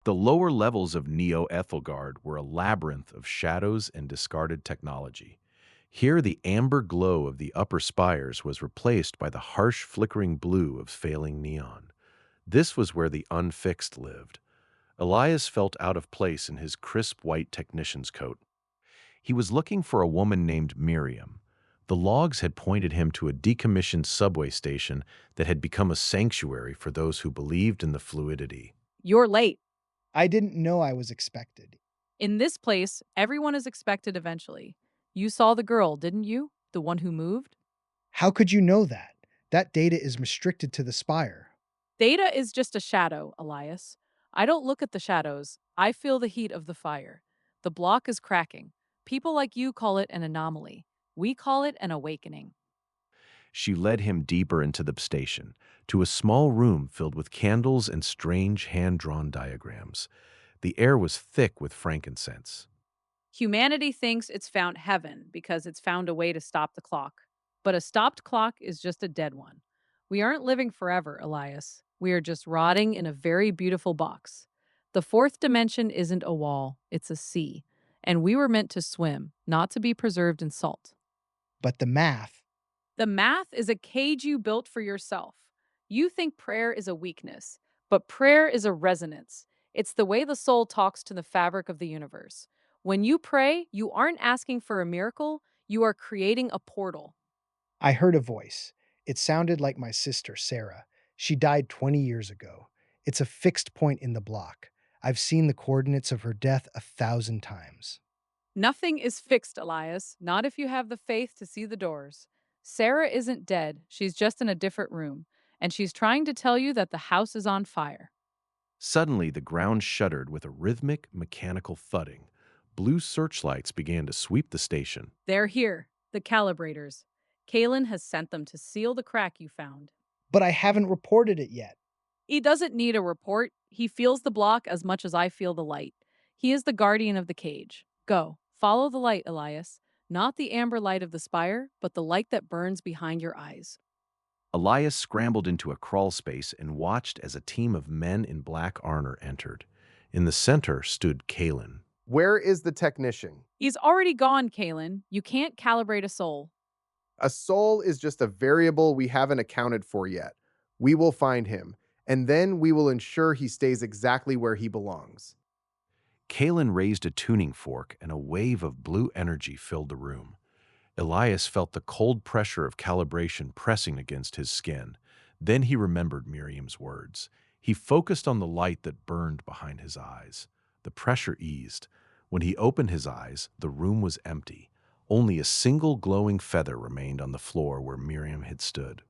The lower levels of Neo Ethelgard were a labyrinth of shadows and discarded technology. Here, the amber glow of the upper spires was replaced by the harsh, flickering blue of failing neon. This was where the unfixed lived. Elias felt out of place in his crisp white technician's coat. He was looking for a woman named Miriam. The logs had pointed him to a decommissioned subway station that had become a sanctuary for those who believed in the fluidity. You're late. I didn't know I was expected. In this place, everyone is expected eventually. You saw the girl, didn't you? The one who moved? How could you know that? That data is restricted to the spire. Data is just a shadow, Elias. I don't look at the shadows. I feel the heat of the fire. The block is cracking. People like you call it an anomaly. We call it an awakening. She led him deeper into the station, to a small room filled with candles and strange hand-drawn diagrams. The air was thick with frankincense. Humanity thinks it's found heaven because it's found a way to stop the clock. But a stopped clock is just a dead one. We aren't living forever, Elias. We are just rotting in a very beautiful box. The fourth dimension isn't a wall, it's a sea. And we were meant to swim, not to be preserved in salt. But the math, The math is a cage you built for yourself. You think prayer is a weakness, but prayer is a resonance. It's the way the soul talks to the fabric of the universe. When you pray, you aren't asking for a miracle, you are creating a portal. I heard a voice. It sounded like my sister, Sarah. She died 20 years ago. It's a fixed point in the block. I've seen the coordinates of her death 1,000 times. Nothing is fixed, Elias, not if you have the faith to see the doors. Sarah isn't dead, she's just in a different room, and she's trying to tell you that the house is on fire. Suddenly, the ground shuddered with a rhythmic, mechanical thudding. Blue searchlights began to sweep the station. They're here, the calibrators. Kalen has sent them to seal the crack you found. But I haven't reported it yet. He doesn't need a report. He feels the block as much as I feel the light. He is the guardian of the cage. Go, follow the light, Elias. Not the amber light of the spire, but the light that burns behind your eyes. Elias scrambled into a crawl space and watched as a team of men in black armor entered. In the center stood Kalen. Where is the technician? He's already gone, Kalen. You can't calibrate a soul. A soul is just a variable we haven't accounted for yet. We will find him, and then we will ensure he stays exactly where he belongs. Kalen raised a tuning fork and a wave of blue energy filled the room. Elias felt the cold pressure of calibration pressing against his skin. Then he remembered Miriam's words. He focused on the light that burned behind his eyes. The pressure eased. When he opened his eyes, the room was empty. Only a single glowing feather remained on the floor where Miriam had stood.